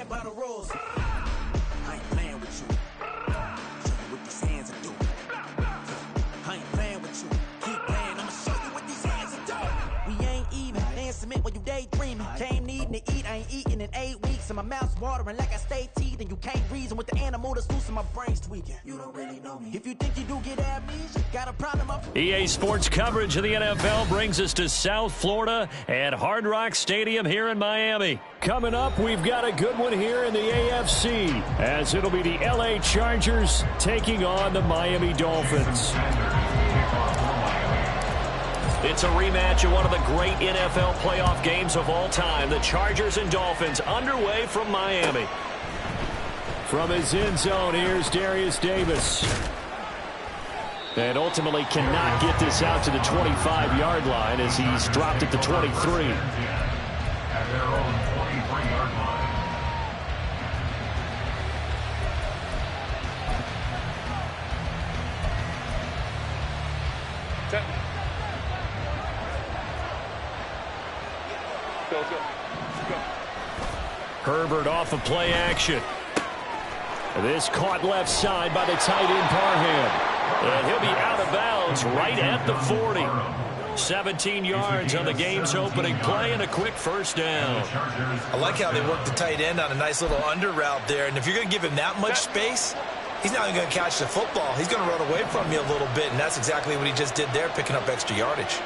playing by the rules. I ain't playing with you. Show you what these hands are doing. I ain't playing with you. Keep playing, I'ma show you what these hands are doing. We ain't even. They ain't submit when you daydreaming. Came needing to eat, I ain't eating in 8 weeks. And my mouth's watering like I stay teeth. And you can't reason with the animal that's loose and my brain's tweaking. You don't really know me. If you think you do get amnesia, got a problem. EA Sports coverage of the NFL brings us to South Florida at Hard Rock Stadium here in Miami. Coming up, we've got a good one here in the AFC, as it'll be the LA Chargers taking on the Miami Dolphins. It's a rematch of one of the great NFL playoff games of all time. The Chargers and Dolphins underway from Miami. From his end zone, here's Darius Davis. And ultimately cannot get this out to the 25-yard line as he's dropped at the 23. At their own 23-yard line. Go. Herbert off of play action. This caught left side by the tight end Parham. And he'll be out of bounds right at the 40. 17 yards on the game's opening play and a quick first down. I like how they worked the tight end on a nice little under route there. And if you're going to give him that much space, he's not even going to catch the football. He's going to run away from you a little bit, and that's exactly what he just did there, picking up extra yardage.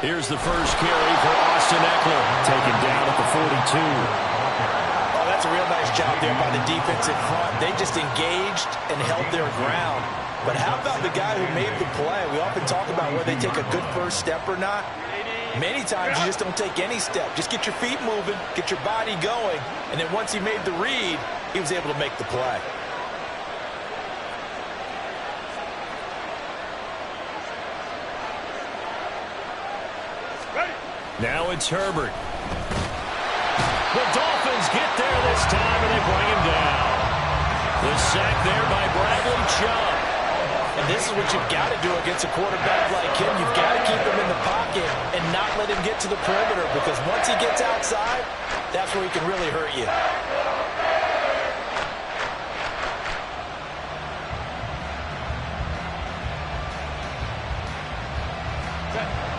Here's the first carry for Austin Eckler, taken down at the 42. Oh, that's a real nice job there by the defensive front. They just engaged and held their ground. But how about the guy who made the play? We often talk about whether they take a good first step or not. Many times you just don't take any step. Just get your feet moving, get your body going, and then once he made the read, he was able to make the play. Now it's Herbert. The Dolphins get there this time, and they bring him down. The sack there by Bradley Chubb. And this is what you've got to do against a quarterback like him. You've got to keep him in the pocket and not let him get to the perimeter, because once he gets outside, that's where he can really hurt you.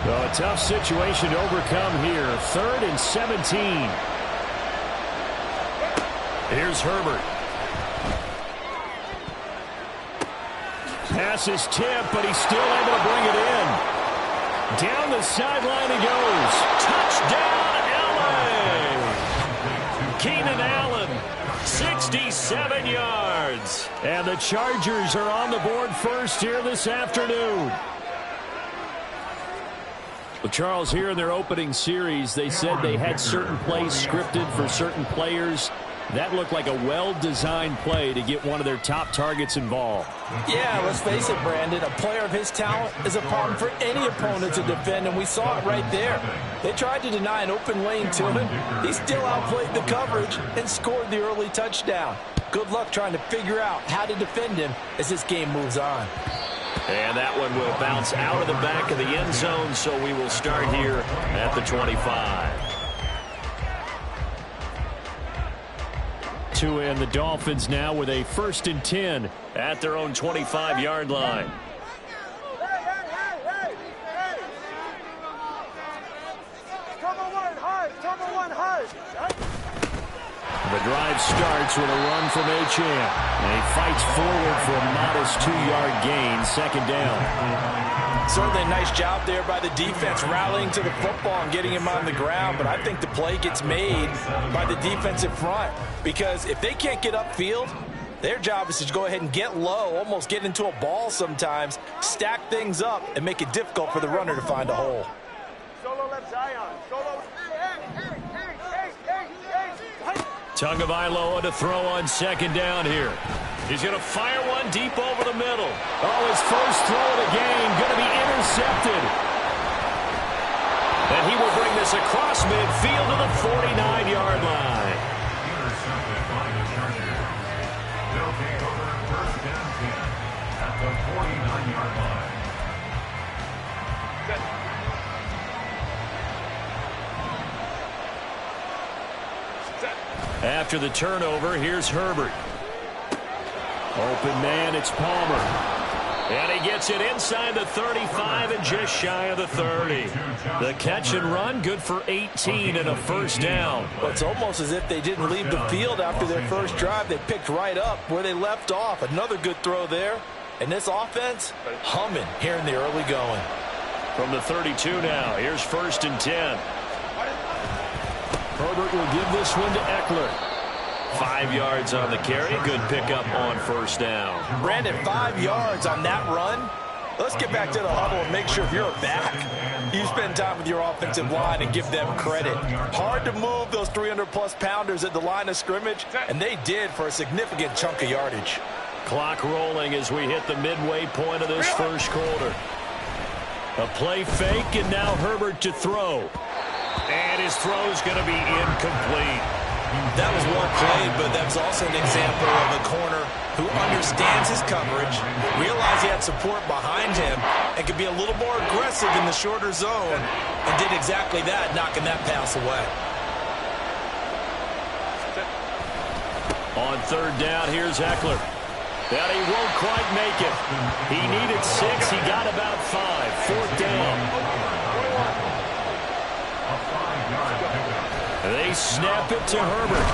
Well, a tough situation to overcome here. 3rd and 17. Here's Herbert. Pass is tipped, but he's still able to bring it in. Down the sideline he goes. Touchdown, LA! Keenan Allen, 67 yards. And the Chargers are on the board first here this afternoon. Well, Charles, here in their opening series, they said they had certain plays scripted for certain players. That looked like a well-designed play to get one of their top targets involved. Yeah, let's face it, Brandon. A player of his talent is a problem for any opponent to defend, and we saw it right there. They tried to deny an open lane to him. He still outplayed the coverage and scored the early touchdown. Good luck trying to figure out how to defend him as this game moves on. And that one will bounce out of the back of the end zone, so we will start here at the 25. To end the Dolphins now with a 1st and 10 at their own 25-yard line. The drive starts with a run from Achane. And he fights forward for a modest 2-yard gain, 2nd down. Certainly a nice job there by the defense, rallying to the football and getting him on the ground. But I think the play gets made by the defensive front, because if they can't get upfield, their job is to go ahead and get low, almost get into a ball sometimes, stack things up, and make it difficult for the runner to find a hole. Solo left Zion. Solo. Tagovailoa to throw on 2nd down here. He's going to fire one deep over the middle. Oh, his first throw of the game going to be intercepted. And he will bring this across midfield to the 49-yard line. Intercepted by the Chargers. They'll take over 1st and 10 at the 49-yard line. After the turnover, here's Herbert. Open man, it's Palmer. And he gets it inside the 35 and just shy of the 30. The catch and run, good for 18 and a first down. Well, it's almost as if they didn't leave the field after their first drive. They picked right up where they left off. Another good throw there. And this offense, humming here in the early going. From the 32 now, here's 1st and 10. Herbert will give this one to Eckler. 5 yards on the carry. Good pickup on first down. Brandon, 5 yards on that run. Let's get back to the huddle and make sure if you're back, you spend time with your offensive line and give them credit. Hard to move those 300-plus pounders at the line of scrimmage, and they did for a significant chunk of yardage. Clock rolling as we hit the midway point of this first quarter. A play fake, and now Herbert to throw. And his throw's going to be incomplete. That was well played, but that's also an example of a corner who understands his coverage, realized he had support behind him, and could be a little more aggressive in the shorter zone, and did exactly that, knocking that pass away. On 3rd down, here's Eckler. And he won't quite make it. He needed 6. He got about 5. 4th down. They snap it to Herbert.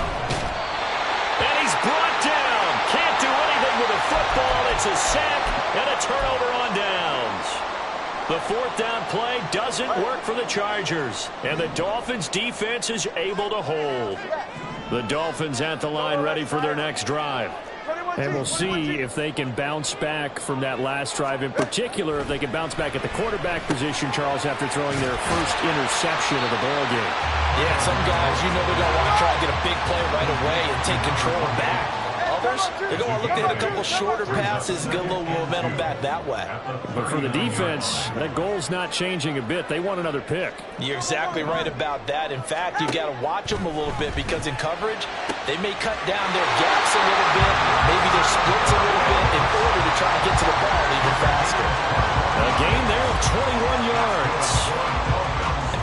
And he's brought down. Can't do anything with a football. It's a sack and a turnover on downs. The 4th down play doesn't work for the Chargers. And the Dolphins defense is able to hold. The Dolphins at the line ready for their next drive. And we'll see if they can bounce back from that last drive. In particular, if they can bounce back at the quarterback position, Charles, after throwing their first interception of the ball game. Yeah, some guys, you know, they're going to want to try to get a big play right away and take control back. Others, they're going to look to hit a couple shorter passes, get a little momentum back that way. But for the defense, that goal's not changing a bit. They want another pick. You're exactly right about that. In fact, you've got to watch them a little bit because in coverage, they may cut down their gaps a little bit, maybe their splits a little bit in order to try to get to the ball even faster. A gain there of 21 yards.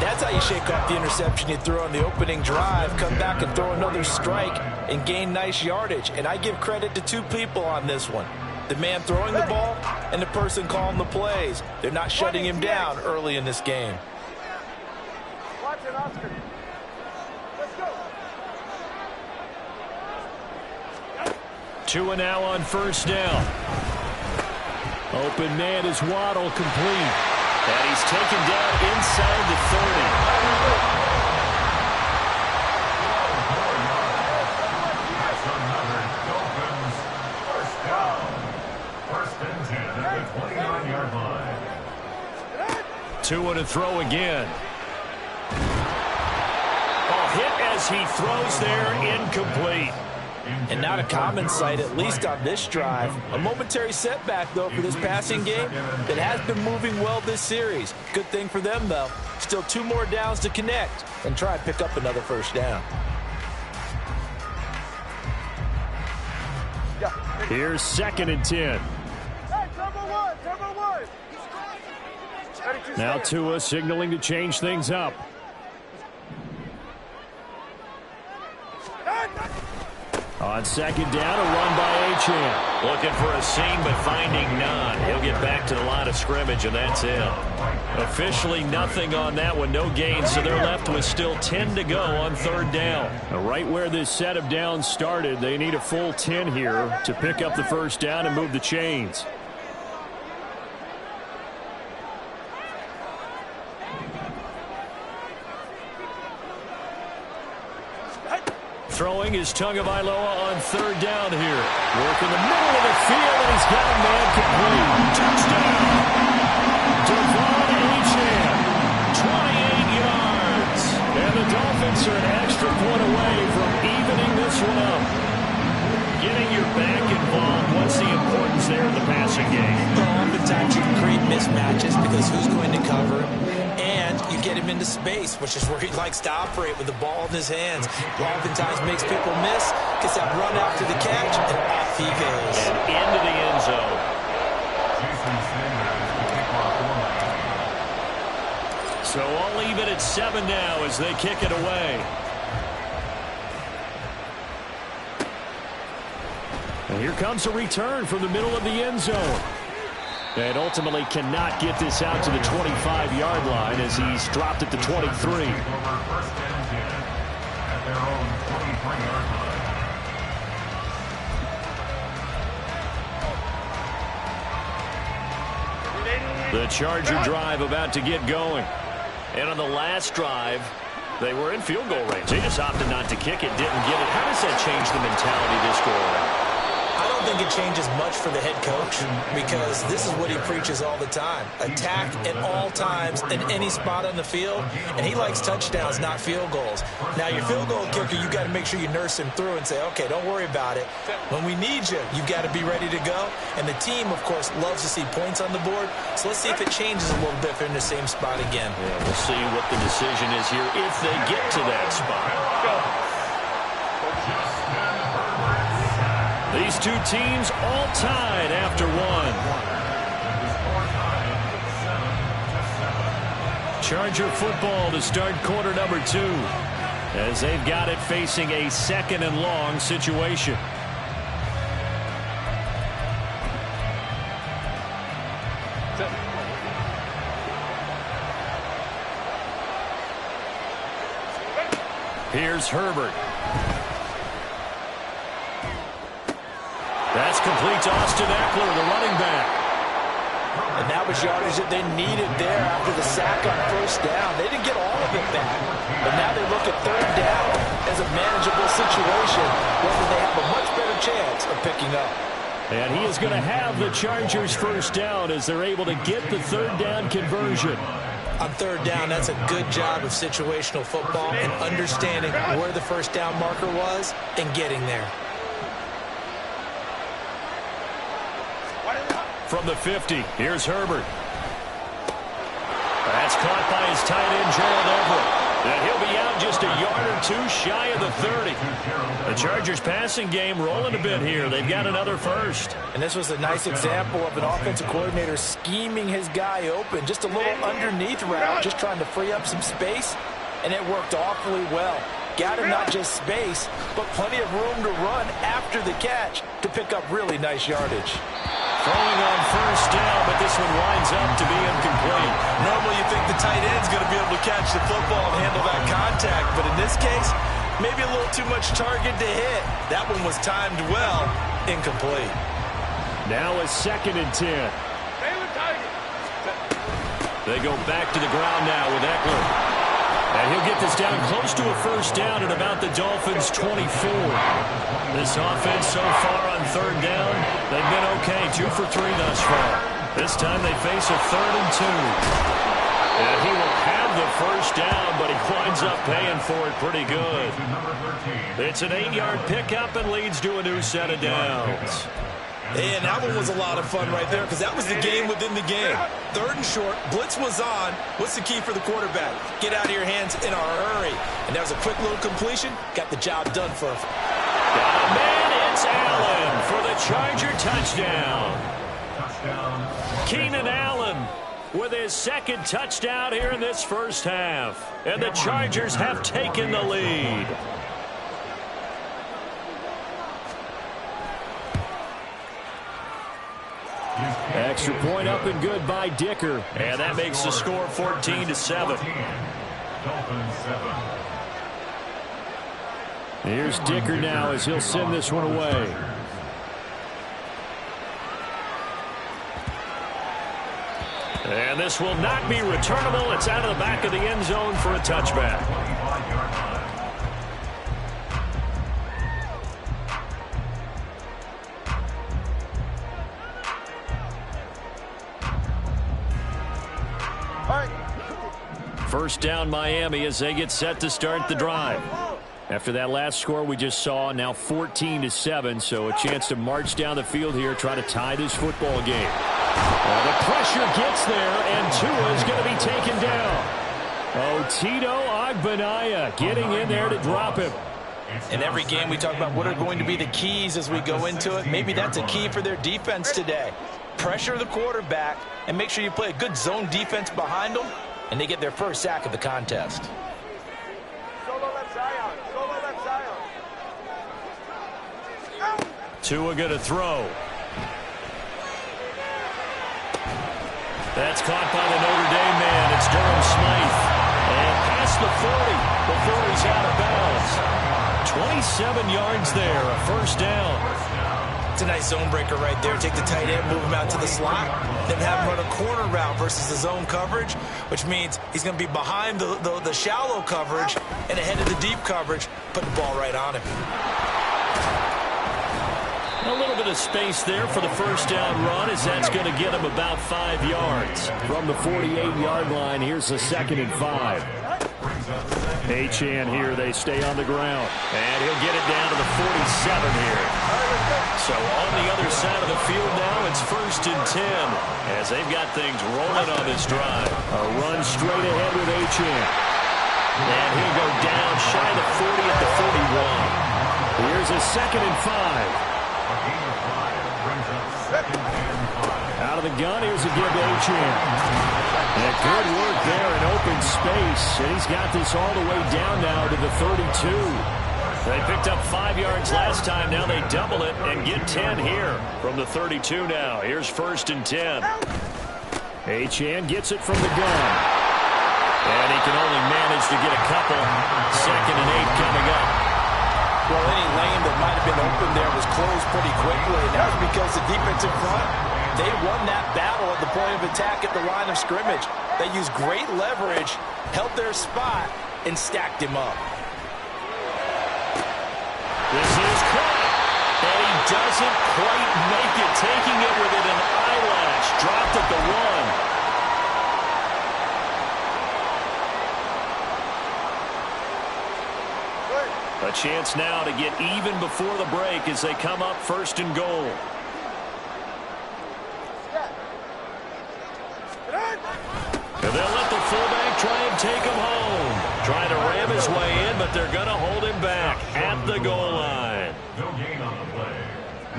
That's how you shake off the interception you threw on the opening drive, come back and throw another strike and gain nice yardage. And I give credit to 2 people on this one. The man throwing the ball and the person calling the plays. They're not shutting him down early in this game. Watch it, Oscar. Let's go. 2 and now on 1st down. Open man is Waddle, complete. And he's taken down inside the 30. That's another Dolphins first down. 1st and 10 at the 29-yard line. 2 and a throw again. Hit as he throws there, incomplete. And not a common sight, at least on this drive. A momentary setback, though, for this passing game that has been moving well this series. Good thing for them, though. Still 2 more downs to connect and try and pick up another first down. Here's 2nd and 10. Hey, turbo one. Now Tua signaling to change things up. On 2nd down, a run by Achane. Looking for a seam, but finding none. He'll get back to the line of scrimmage, and that's it. Officially nothing on that one, no gain, so they're left with still 10 to go on 3rd down. Right where this set of downs started, they need a full 10 here to pick up the first down and move the chains. Throwing is Tagovailoa on 3rd down here. Work in the middle of the field, and he's got a man complete. Touchdown! Devon Achane, 28 yards. And the Dolphins are an extra point away from evening this one up. Getting your back involved, what's the importance there in the passing game? Well, oftentimes you can create mismatches because who's going to cover him? And you get him into space, which is where he likes to operate with the ball in his hands. Oftentimes makes people miss, gets that run after the catch, and off he goes. And into the end zone. So all even at 7 now as they kick it away. And here comes a return from the middle of the end zone. And ultimately cannot get this out to the 25-yard line as he's dropped at the 23. First and 10 at their own 23-yard line. The Charger drive about to get going. And on the last drive, they were in field goal range. They just opted not to kick it, didn't get it. How does that change the mentality this go around? I don't think it changes much for the head coach because this is what he preaches all the time. Attack at all times in any spot on the field, and he likes touchdowns, not field goals. Now, your field goal kicker, you got to make sure you nurse him through and say, okay, don't worry about it. When we need you, you've got to be ready to go. And the team, of course, loves to see points on the board. So let's see if it changes a little bit if they're in the same spot again. Yeah, we'll see what the decision is here if they get to that spot. These two teams all tied after one. Charger football to start quarter number 2 as they've got it facing a 2nd and long situation. Here's Herbert. That's complete to Austin Eckler, the running back. And that was yardage that they needed there after the sack on first down. They didn't get all of it back, but now they look at third down as a manageable situation, whether they have a much better chance of picking up. And he is going to have the Chargers first down as they're able to get the third down conversion. On third down, that's a good job of situational football and understanding where the first down marker was and getting there. From the 50, here's Herbert. That's caught by his tight end, Gerald Everett. And he'll be out just a yard or two shy of the 30. The Chargers passing game rolling a bit here. They've got another first. And this was a nice example of an offensive coordinator scheming his guy open. Just a little underneath route, just trying to free up some space. And it worked awfully well. Got him not just space, but plenty of room to run after the catch to pick up really nice yardage. Throwing on first down, but this one winds up to be incomplete. Normally you think the tight end's going to be able to catch the football and handle that contact, but in this case, maybe a little too much target to hit. That one was timed well, incomplete. Now a 2nd and 10. They go back to the ground now with Eckler. And he'll get this down close to a first down at about the Dolphins' 24. This offense so far on third down, they've been okay, 2 for 3 thus far. This time they face a 3rd and 2. And he will have the first down, but he winds up paying for it pretty good. It's an 8-yard pickup and leads to a new set of downs. And that one was a lot of fun right there because that was the game within the game. 3rd and short, blitz was on. What's the key for the quarterback? Get out of your hands in a hurry. And that was a quick little completion. Got the job done for him. Got a man, it's Allen for the Charger touchdown. Keenan Allen with his 2nd touchdown here in this first half. And the Chargers have taken the lead. Extra point up and good by Dicker. And that makes the score 14-7. Here's Dicker now as he'll send this one away. And this will not be returnable. It's out of the back of the end zone for a touchback. First down Miami as they get set to start the drive. After that last score we just saw, now 14-7, so a chance to march down the field here, try to tie this football game. The pressure gets there, and Tua is going to be taken down. Tito Agbanaya getting in there to drop him. In every game we talk about what are going to be the keys as we go into it. Maybe that's a key for their defense today. Pressure the quarterback and make sure you play a good zone defense behind them, and they get their first sack of the contest. Solo left Zion. Solo left Zion. Tua going to throw. That's caught by the Notre Dame man. It's Durham Smythe. And past the 40 before he's out of bounds. 27 yards there, a first down. It's a nice zone breaker right there. Take the tight end, move him out to the slot, then have him run a corner route versus the zone coverage, which means he's going to be behind the shallow coverage and ahead of the deep coverage, put the ball right on him. A little bit of space there for the first down run, as that's going to get him about 5 yards. From the 48-yard line, here's the 2nd and 5. Achane here, they stay on the ground. And he'll get it down to the 47 here. So on the other side of the field now, it's 1st and 10, as they've got things rolling on this drive. A run straight ahead with Achane. And he'll go down shy of 40 at the 41. Here's a 2nd and 5. Out of the gun, here's a give to Achane. And good work there in open space. And he's got this all the way down now to the 32. They picked up 5 yards last time. Now they double it and get 10 here from the 32 now. Here's 1st and 10. Achane gets it from the gun. And he can only manage to get a couple. 2nd and 8 coming up. Well, any lane that might have been open there was closed pretty quickly, and that was because the defensive front, they won that battle at the point of attack at the line of scrimmage. They used great leverage, held their spot, and stacked him up. This is caught, and he doesn't quite make it, taking it within an eyelash. Dropped at the 1. A chance now to get even before the break as they come up 1st and goal. And they'll let the fullback try and take him home. Trying to ram his way in, but they're going to hold him back at the goal line. No gain on the play.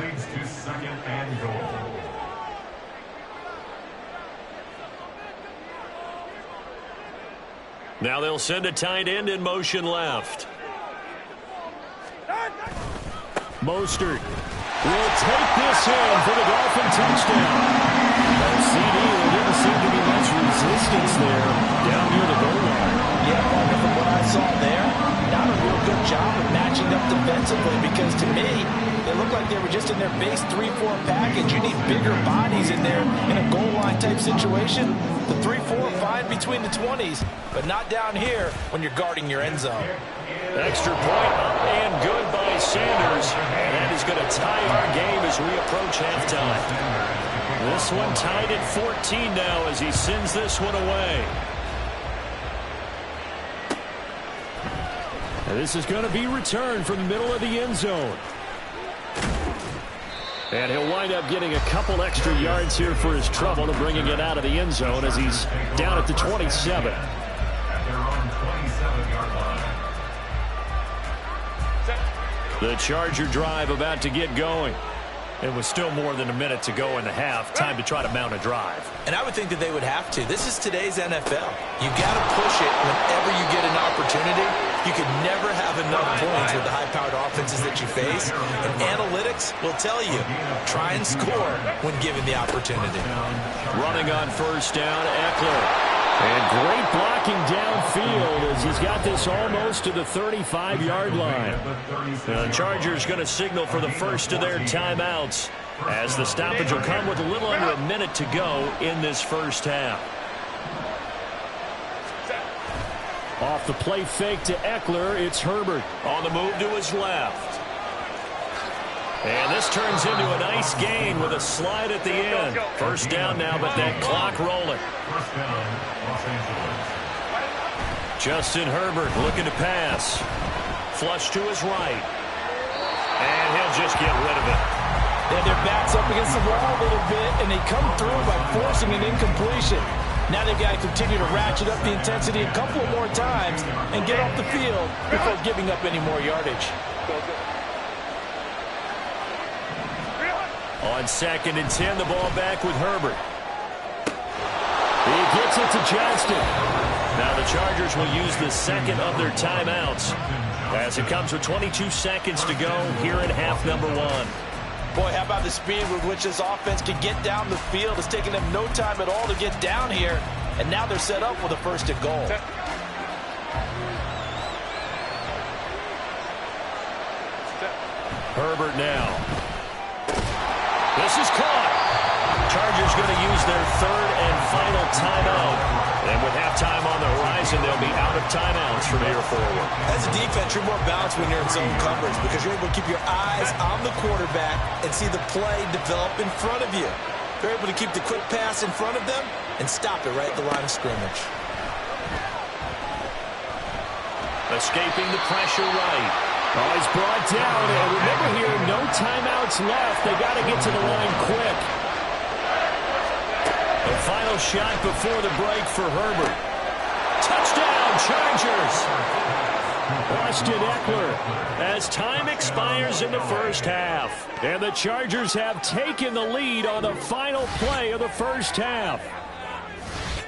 Leads to 2nd and goal. Now they'll send a tight end in motion left. Mostert will take this in for the Dolphin touchdown. CD, there didn't seem to be much resistance there down near the goal line. Yeah, partner, from what I saw there, not a real good job of matching up defensively, because to me, they looked like they were just in their base 3-4 package. You need bigger bodies in there in a goal line type situation. The 3-4 fine between the 20s, but not down here when you're guarding your end zone. Extra point up and good by Sanders. And that is going to tie our game as we approach halftime. This one tied at 14 now as he sends this one away. And this is going to be returned from the middle of the end zone. And he'll wind up getting a couple extra yards here for his trouble and bringing it out of the end zone as he's down at the 27. At their own 27-yard line. The Charger drive about to get going. And with still more than a minute to go in the half, time to try to mount a drive. And I would think that they would have to. This is today's NFL. You got to push it whenever you get an opportunity. You could never have enough points with the high-powered offenses that you face. And analytics will tell you, try and score when given the opportunity. Running on 1st down, Eckler. And great blocking downfield as he's got this almost to the 35-yard line. The Chargers going to signal for the first of their timeouts as the stoppage will come with a little under a minute to go in this first half. Off the play fake to Eckler, it's Herbert on the move to his left. And this turns into a nice gain with a slide at the end. First down now, but that clock rolling. First down, Los Angeles. Justin Herbert looking to pass. Flush to his right. And he'll just get rid of it. They have their backs up against the wall a little bit, and they come through by forcing an incompletion. Now they've got to continue to ratchet up the intensity a couple more times and get off the field before giving up any more yardage. On 2nd and 10, the ball back with Herbert. He gets it to Johnston. Now the Chargers will use the second of their timeouts as it comes with 22 seconds to go here in half number 1. Boy, how about the speed with which this offense can get down the field? It's taking them no time at all to get down here, and now they're set up with a first and goal. Herbert now. This is caught. Chargers going to use their third and final timeout. And with halftime on the horizon, they'll be out of timeouts from here forward. As a defense, you're more balanced when you're in zone coverage because you're able to keep your eyes on the quarterback and see the play develop in front of you. You're able to keep the quick pass in front of them and stop it right at the line of scrimmage. Escaping the pressure right. Oh, he's brought down. And remember here, no timeouts left. They got to get to the line quick. The final shot before the break for Herbert. Touchdown, Chargers. Austin Eckler as time expires in the first half. And the Chargers have taken the lead on the final play of the first half.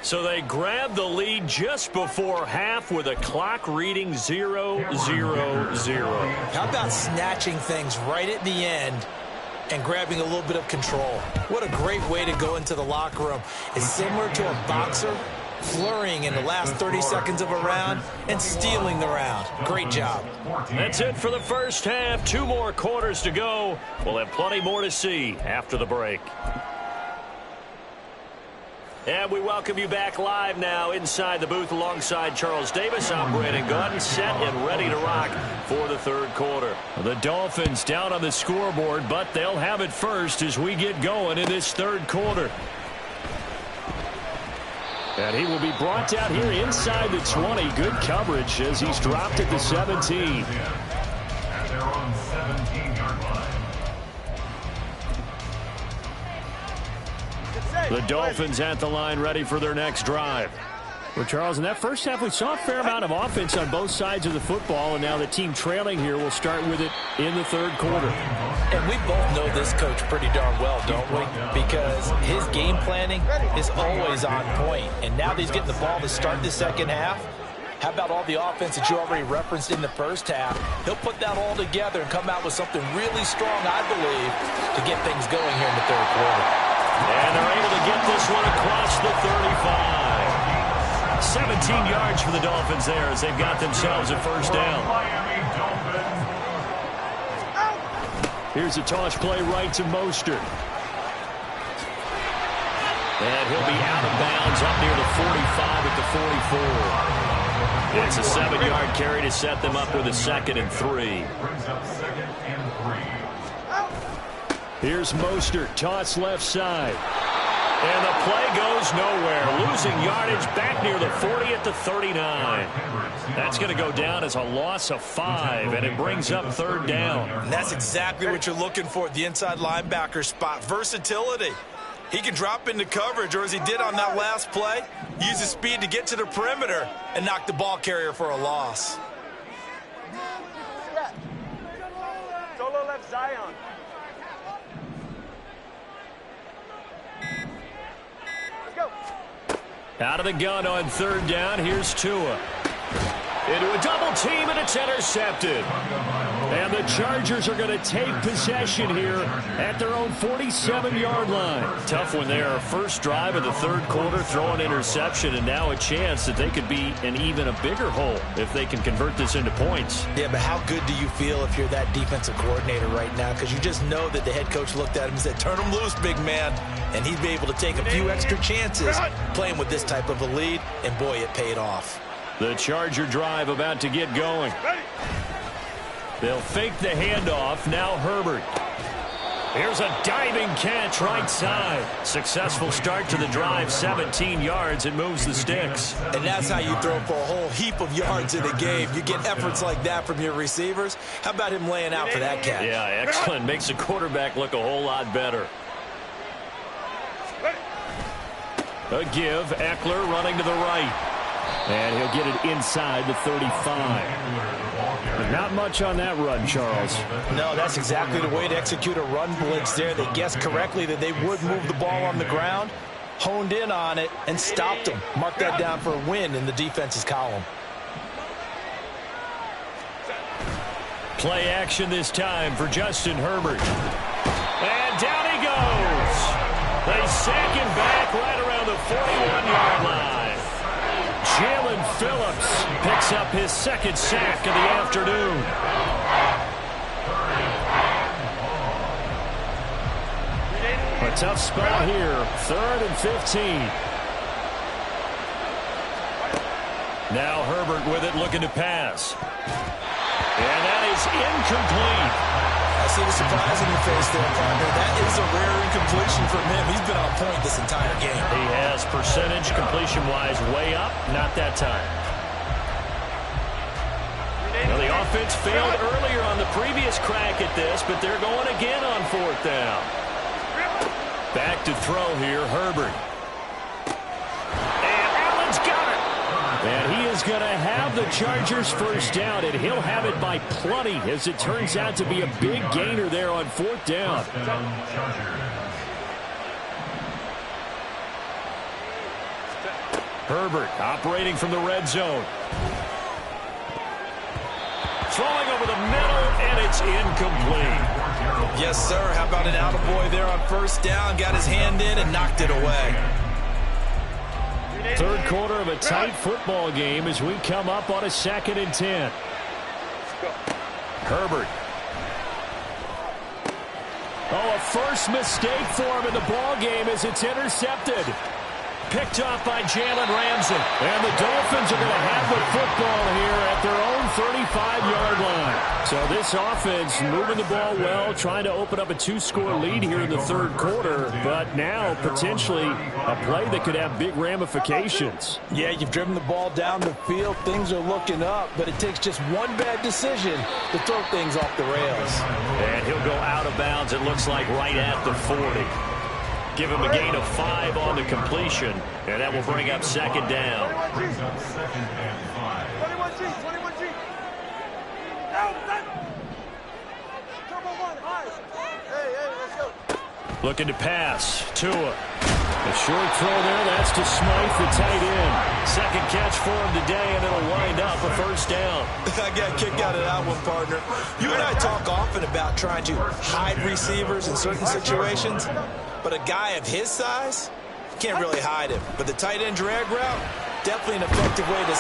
So they grab the lead just before half with a clock reading 0-0-0. How about snatching things right at the end and grabbing a little bit of control? What a great way to go into the locker room. It's similar to a boxer flurrying in the last 30 seconds of a round and stealing the round. Great job. That's it for the first half. 2 more quarters to go. We'll have plenty more to see after the break. And we welcome you back live now inside the booth alongside Charles Davis. I'm Brandon Gaudin, set and ready to rock for the third quarter. The Dolphins down on the scoreboard, but they'll have it first as we get going in this third quarter. And he will be brought down here inside the 20. Good coverage as he's dropped at the 17. And they're on 17-yard line. The Dolphins at the line ready for their next drive. Well, Charles, in that first half, we saw a fair amount of offense on both sides of the football, and now the team trailing here will start with it in the third quarter. And we both know this coach pretty darn well, don't we? Because his game planning is always on point. And now that he's getting the ball to start the second half, how about all the offense that you already referenced in the first half? He'll put that all together and come out with something really strong, I believe, to get things going here in the third quarter. And they're able to get this one across the 35. 17 yards for the Dolphins there as they've got themselves a first down. Here's a toss play right to Mostert. And he'll be out of bounds up near the 45 at the 44. It's a 7-yard carry to set them up with a 2nd and 3. Here's Mostert, toss left side. And the play goes nowhere. Losing yardage back near the 40 at the 39. That's going to go down as a loss of 5, and it brings up third down. And that's exactly what you're looking for at the inside linebacker spot. Versatility. He can drop into coverage, or as he did on that last play, use his speed to get to the perimeter and knock the ball carrier for a loss. Solo left Zion. Out of the gun on third down, here's Tua. Into a double team, and it's intercepted. And the Chargers are going to take possession here at their own 47-yard line. Tough one there. First drive of the third quarter, throw an interception, and now a chance that they could be in even a bigger hole if they can convert this into points. Yeah, but how good do you feel if you're that defensive coordinator right now? Because you just know that the head coach looked at him and said, turn him loose, big man. And he'd be able to take a few extra chances playing with this type of a lead, and boy, it paid off. The Charger drive about to get going. They'll fake the handoff. Now Herbert. Here's a diving catch right side. Successful start to the drive, 17 yards, and moves the sticks. And that's how you throw for a whole heap of yards in a game. You get efforts like that from your receivers. How about him laying out for that catch? Yeah, excellent. Makes the quarterback look a whole lot better. A give. Eckler running to the right. And he'll get it inside the 35. But not much on that run, Charles. No, that's exactly the way to execute a run blitz there. They guessed correctly that they would move the ball on the ground, honed in on it, and stopped them. Mark that down for a win in the defense's column. Play action this time for Justin Herbert. They sack him back right around the 41-yard line. Jalen Phillips picks up his second sack of the afternoon. A tough spot here. 3rd and 15. Now Herbert with it, looking to pass. And that is incomplete. I see the surprise in your face there, partner. That is a rare incompletion from him. He's been on point this entire game. He has percentage completion-wise way up. Not that time. Well, the offense failed earlier on the previous crack at this, but they're going again on 4th down. Back to throw here, Herbert. And Allen's got it. And he is going to have the Chargers first down, and he'll have it by plenty, as it turns out to be a big gainer there on 4th down. Herbert operating from the red zone. Throwing over the middle, and it's incomplete. Yes, sir. How about an attaboy there on 1st down? Got his hand in and knocked it away. 3rd quarter of a tight football game as we come up on a 2nd and 10. Herbert. Oh, a first mistake for him in the ball game as it's intercepted. Picked off by Jalen Ramsey. And the Dolphins are going to have the football here at their own 35-yard line. So this offense moving the ball well, trying to open up a 2-score lead here in the 3rd quarter. But now potentially a play that could have big ramifications. Yeah, you've driven the ball down the field. Things are looking up, but it takes just one bad decision to throw things off the rails. And he'll go out of bounds, it looks like, right at the 40. Give him a gain of 5 on the completion, and that will bring up 2nd down. 21G, 21G. Turbo 1, high. Hey, let's go. Looking to pass. Tua. A short throw there. That's to Smythe, the tight end. 2nd catch for him today, and it'll wind up a 1st down. I got kicked out of that one, partner. You and I talk often about trying to hide receivers in certain situations, but a guy of his size, can't really hide him. But the tight end drag route, definitely an effective way to...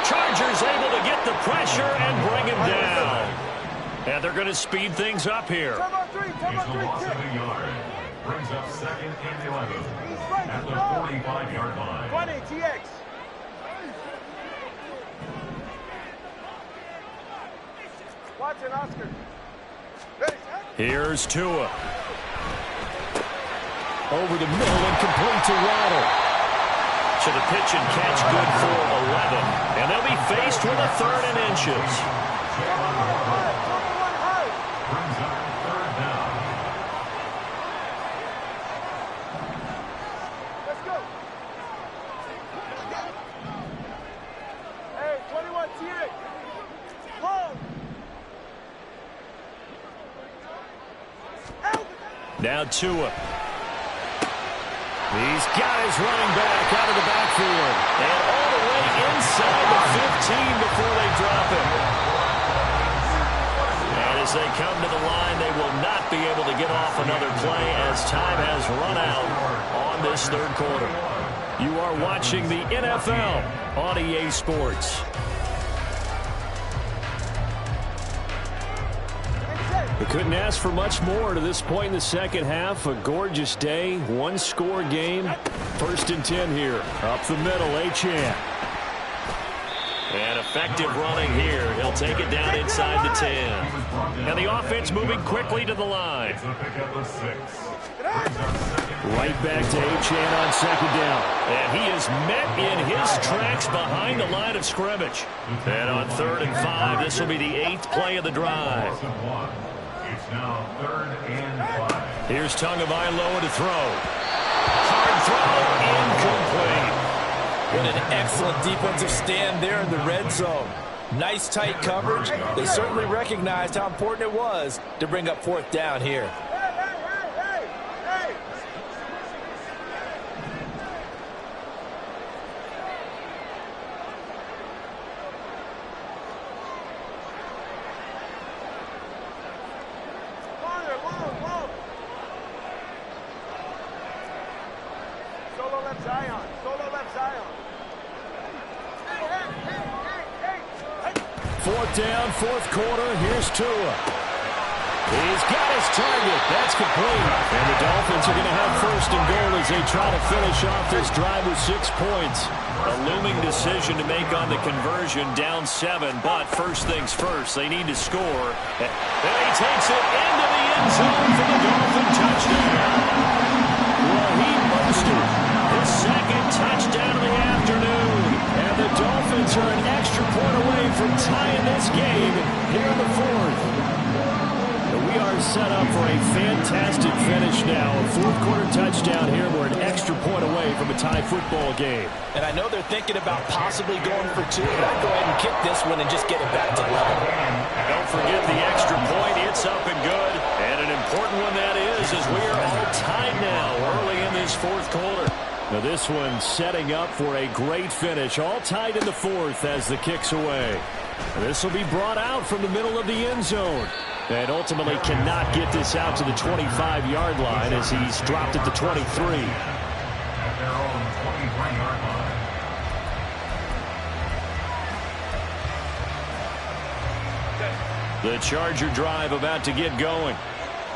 Chargers able to get the pressure and bring him down. And they're going to speed things up here. Turbo 3, kick. Brings up 2nd and 11 at the 45-yard line. 20, TX. Watson, Oscar. Ready, Here's Tua. Over the middle and complete to Waddle. To the pitch and catch, good for 11. And they'll be faced with a 3rd and inches. Brings up 3rd down. Let's go. Hey, 21, TX. Long. Now Tua. He's got his running back out of the backfield. And all the way inside the 15 before they drop him. And as they come to the line, they will not be able to get off another play as time has run out on this 3rd quarter. You are watching the NFL on EA Sports. We couldn't ask for much more to this point in the 2nd half. A gorgeous day, 1-score game. 1st and 10 here. Up the middle, Achane. And effective running here. He'll take it down inside the 10. And the offense moving quickly to the line. Right back to Achane on 2nd down. And he is met in his tracks behind the line of scrimmage. And on 3rd and 5, this will be the 8th play of the drive. It's now 3rd and 5. Here's Tagovailoa to throw. Hard throw, incomplete. What an excellent defensive stand there in the red zone. Nice tight coverage. They certainly recognized how important it was to bring up 4th down here. left Zion. Solo left Zion. Fourth down, fourth quarter. Here's Tua. He's got his target. That's complete. And the Dolphins are going to have first and goal as they try to finish off this drive with 6 points. A looming decision to make on the conversion, down 7. But first things first, they need to score. And he takes it into the end zone for the Dolphin touchdown. Raheem Mostert, his second touchdown of the afternoon. And the Dolphins are an extra point away from tying this game here in the fourth. We are set up for a fantastic finish now. A fourth quarter touchdown here. We're an extra point away from a tie football game. And I know they're thinking about possibly going for 2, but I'd go ahead and kick this one and just get it back to level. Don't forget the extra point. It's up and good. And an important one that is, as we are all tied now early in this fourth quarter. Now this one setting up for a great finish. All tied in the fourth as the kick's away. This will be brought out from the middle of the end zone. And ultimately cannot get this out to the 25-yard line as he's dropped at the 23. At their own 23-yard line. The Charger drive about to get going.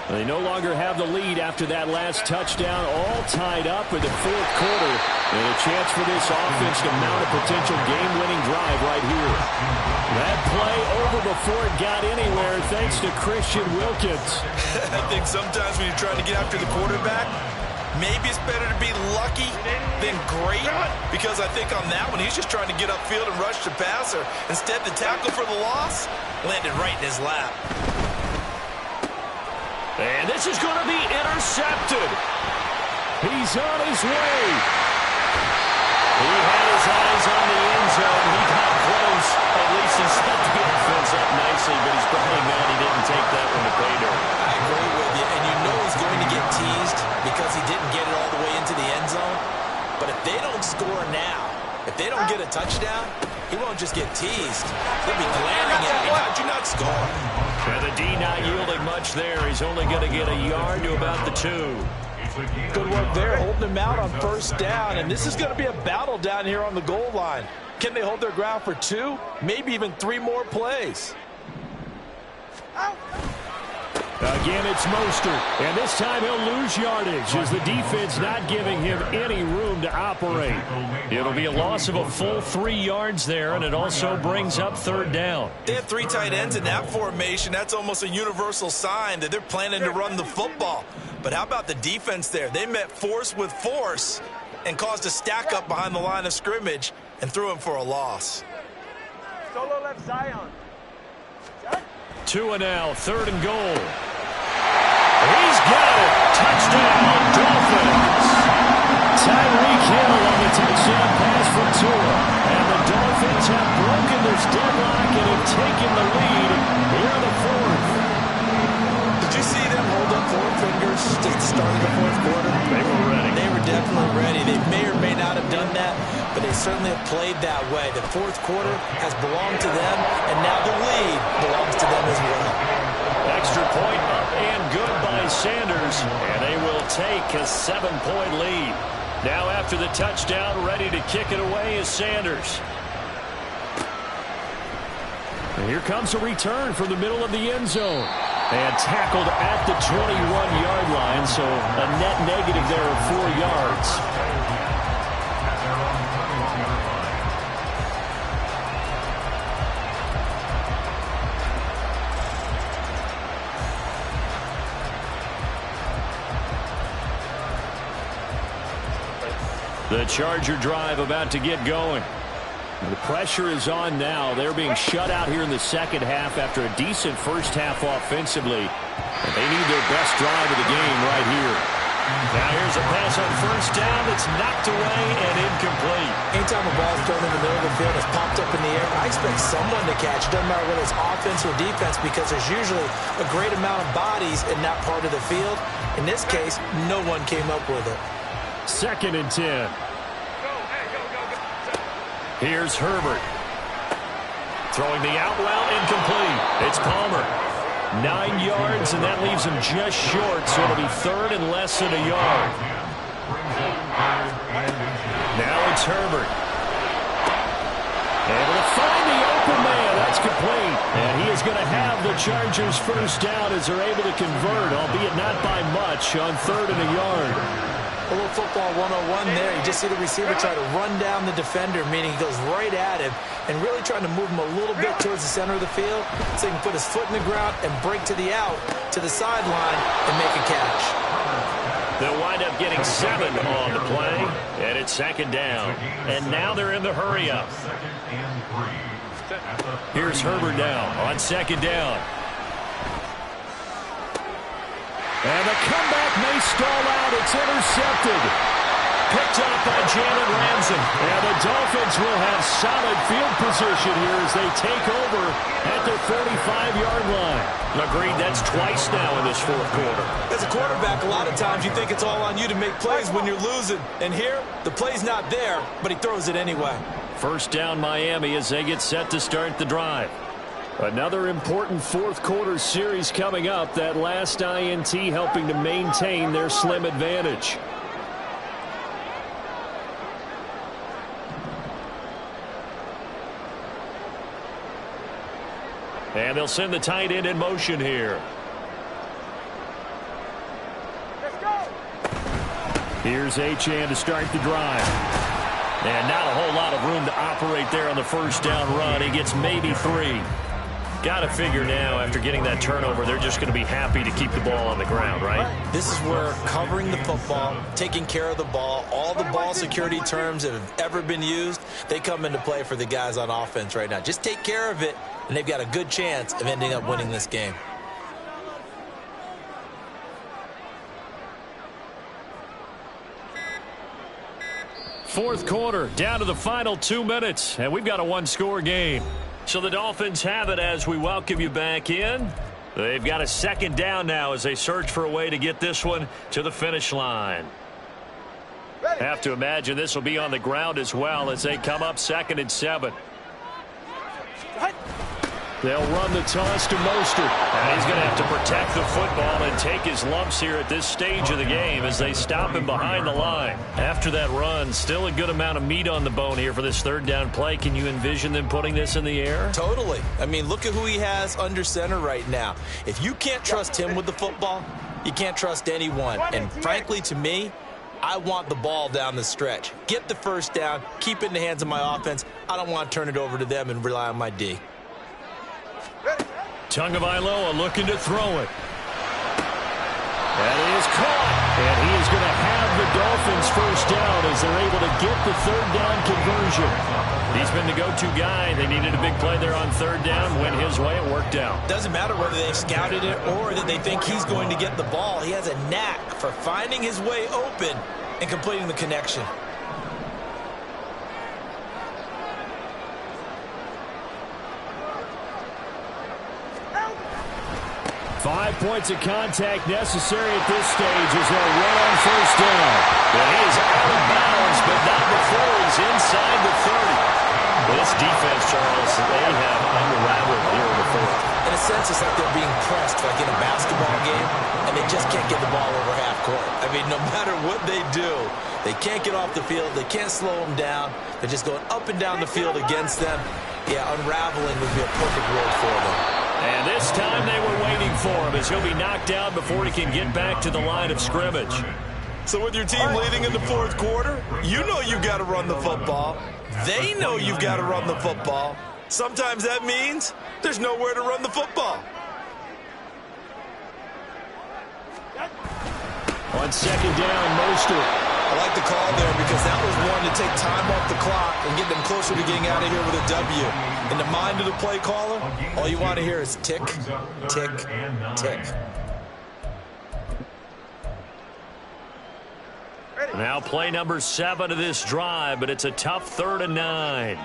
They no longer have the lead after that last touchdown, all tied up in the fourth quarter. And a chance for this offense to mount a potential game-winning drive right here. That play over before it got anywhere thanks to Christian Wilkins. I think sometimes when you're trying to get after the quarterback, maybe it's better to be lucky than great, because I think on that one, he's just trying to get upfield and rush the passer. Instead, the tackle for the loss landed right in his lap. And this is going to be intercepted. He's on his way. He had his eyes on the end zone. He got close. At least he set the offense up nicely, but he's probably mad he didn't take that one to pay dirt. I agree with you, and you know he's going to get teased because he didn't get it all the way into the end zone. But if they don't score now, if they don't get a touchdown, he won't just get teased. He'll be glaring at me. How'd you not score? And the D not yielding much there. He's only going to get a yard to about the 2. Good work there, holding him out on first down. And this is going to be a battle down here on the goal line. Can they hold their ground for 2, maybe even 3 more plays? Again, it's Mostert, and this time he'll lose yardage as the defense not giving him any room to operate. It'll be a loss of a full 3 yards there, and it also brings up third down. They have 3 tight ends in that formation. That's almost a universal sign that they're planning to run the football. But how about the defense there? They met force with force and caused a stack up behind the line of scrimmage and threw him for a loss. Solo left Zion. 2 and now, third and goal. He's got it. Touchdown, Dolphins. Tyreek Hill on the touchdown pass from Tua. And the Dolphins have broken this deadlock and have taken the lead here in the fourth. Did you see them hold up 4 fingers at the start of the fourth quarter? They were ready. They were definitely ready. They may or may not have done that, but they certainly have played that way. The fourth quarter has belonged to them, and now the lead belongs to them as well. Extra point up and good by Sanders, and they will take a 7-point lead. Now after the touchdown, ready to kick it away is Sanders. And here comes a return from the middle of the end zone. And tackled at the 21-yard line, so a net negative there of 4 yards. The Charger drive about to get going. The pressure is on now. They're being shut out here in the second half after a decent first half offensively. And they need their best drive of the game right here. Now here's a pass on first down that's knocked away and incomplete. Anytime a ball's thrown in the middle of the field, it's popped up in the air, I expect someone to catch. It doesn't matter whether it's offense or defense, because there's usually a great amount of bodies in that part of the field. In this case, no one came up with it. 2nd and 10. Here's Herbert. Throwing the out route, incomplete. It's Palmer. 9 yards, and that leaves him just short, so it'll be 3rd and less than a yard. Now it's Herbert. Able to find the open man. That's complete. And he is going to have the Chargers first down as they're able to convert, albeit not by much, on 3rd and a yard. A little football 101 there. You just see the receiver try to run down the defender, meaning he goes right at him and really trying to move him a little bit towards the center of the field so he can put his foot in the ground and break to the out, to the sideline, and make a catch. They'll wind up getting 7 on the play, and it's 2nd down. And now they're in the hurry-up. Here's Herbert now on 2nd down. And the comeback may stall out. It's intercepted. Picked up by Jalen Ramsey. And the Dolphins will have solid field position here as they take over at the 45-yard line. Agreed, that's twice now in this 4th quarter. As a quarterback, a lot of times you think it's all on you to make plays when you're losing. And here, the play's not there, but he throws it anyway. First down Miami as they get set to start the drive. Another important 4th quarter series coming up. That last INT helping to maintain their slim advantage. And they'll send the tight end in motion here. Let's go. Here's Achane to start the drive. And not a whole lot of room to operate there on the first down run. He gets maybe 3. Got to figure now, after getting that turnover, they're just going to be happy to keep the ball on the ground, right? This is where covering the football, taking care of the ball, all the ball security terms that have ever been used, they come into play for the guys on offense right now. Just take care of it, and they've got a good chance of ending up winning this game. Fourth quarter, down to the final 2 minutes, and we've got a 1-score game. So the Dolphins have it as we welcome you back in. They've got a 2nd down now as they search for a way to get this one to the finish line. Have to imagine this will be on the ground as well as they come up 2nd and 7. They'll run the toss to Mostert. And he's going to have to protect the football and take his lumps here at this stage of the game as they stop him behind the line. After that run, still a good amount of meat on the bone here for this 3rd down play. Can you envision them putting this in the air? Totally. I mean, look at who he has under center right now. If you can't trust him with the football, you can't trust anyone. And frankly, to me, I want the ball down the stretch. Get the first down, keep it in the hands of my offense. I don't want to turn it over to them and rely on my D. Tagovailoa looking to throw it. That is caught. And he is going to have the Dolphins first down as they're able to get the 3rd down conversion. He's been the go-to guy. They needed a big play there on 3rd down. Went his way. It worked out. Doesn't matter whether they've scouted it or that they think he's going to get the ball. He has a knack for finding his way open and completing the connection. 5 points of contact necessary at this stage as they'll run on first down. And he is out of bounds, but not before he's inside the 30. This defense, Charles, they have unraveled here in the 4th. In a sense, it's like they're being pressed like in a basketball game, and they just can't get the ball over half court. I mean, no matter what they do, they can't get off the field. They can't slow them down. They're just going up and down the field against them. Yeah, unraveling would be a perfect word for them. And this time they were waiting for him as he'll be knocked down before he can get back to the line of scrimmage. So with your team leading in the 4th quarter, you know you've got to run the football. They know you've got to run the football. Sometimes that means there's nowhere to run the football. On 2nd down, Mostert. I like the call there because that was one to take time off the clock and get them closer to getting out of here with a W. In the mind of the play caller, all you want to hear is tick, tick, tick. Now play number 7 of this drive, but it's a tough 3rd and 9.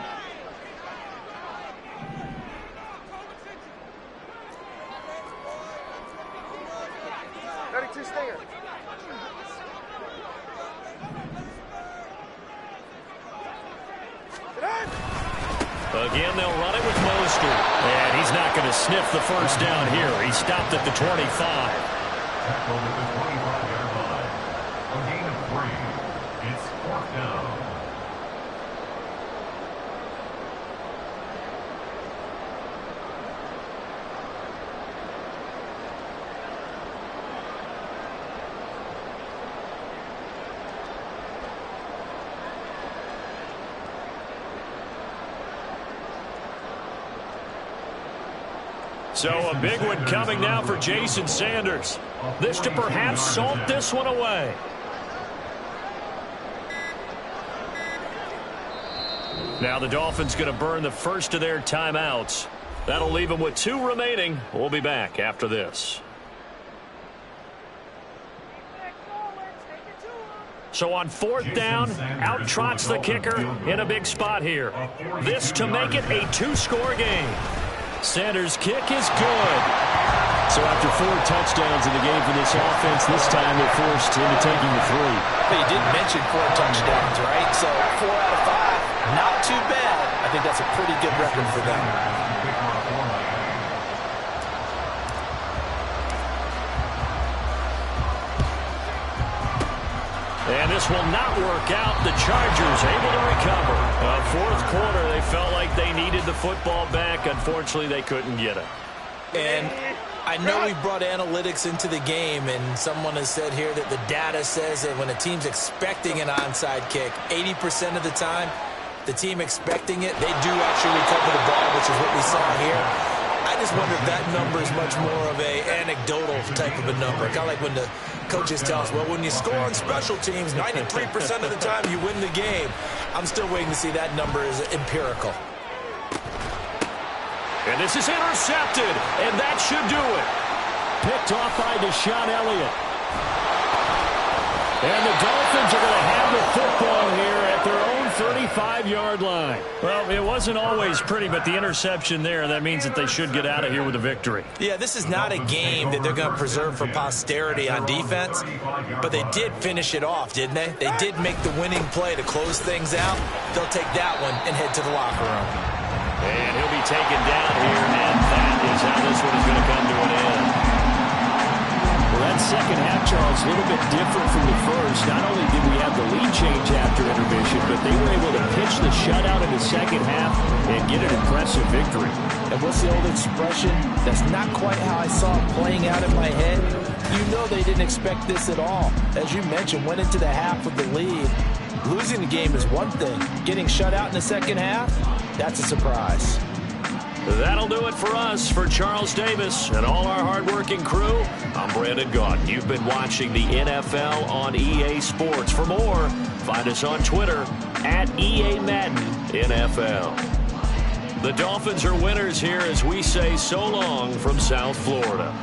Again, they'll run it with Mostert. And he's not going to sniff the first down here. He stopped at the 25. So a big one coming now for Jason Sanders. This to perhaps salt this one away. Now the Dolphins going to burn the first of their timeouts. That'll leave them with 2 remaining. We'll be back after this. So on 4th down, out trots the kicker in a big spot here. This to make it a 2-score game. Sanders' kick is good. So after 4 touchdowns in the game for this offense, this time they're forced into taking the 3. But you did mention 4 touchdowns, right? So 4 out of 5, not too bad. I think that's a pretty good record for them. And this will not work out. The Chargers able to recover. 4th quarter, they felt like they needed the football back. Unfortunately, they couldn't get it. And I know we brought analytics into the game, and someone has said here that the data says that when a team's expecting an onside kick, 80% of the time, the team expecting it, they do actually recover the ball, which is what we saw here. I just wonder if that number is much more of a anecdotal type of a number. Kind of like when the coaches tell us, well, when you score on special teams, 93% of the time you win the game. I'm still waiting to see that number is empirical. And this is intercepted, and that should do it. Picked off by Deshaun Elliott. And the Dolphins are going to have the football here at their own 35-yard line. Well, it wasn't always pretty, but the interception there, that means that they should get out of here with a victory. Yeah, this is not a game that they're going to preserve for posterity on defense, but they did finish it off, didn't they? They did make the winning play to close things out. They'll take that one and head to the locker room. And he'll be taken down here, and that is how this one is going to come to an end. Well, that second half, Charles, a little bit different from the first. Not only did we have the lead change after intermission, but they were able to pitch the shutout in the second half and get an impressive victory. And what's the old expression? That's not quite how I saw it playing out in my head. You know they didn't expect this at all. As you mentioned, went into the half with the lead. Losing the game is one thing. Getting shut out in the second half, that's a surprise. That'll do it for us. For Charles Davis and all our hardworking crew, I'm Brandon Gaudin. You've been watching the NFL on EA Sports. For more, find us on Twitter at EA Madden NFL. The Dolphins are winners here as we say so long from South Florida.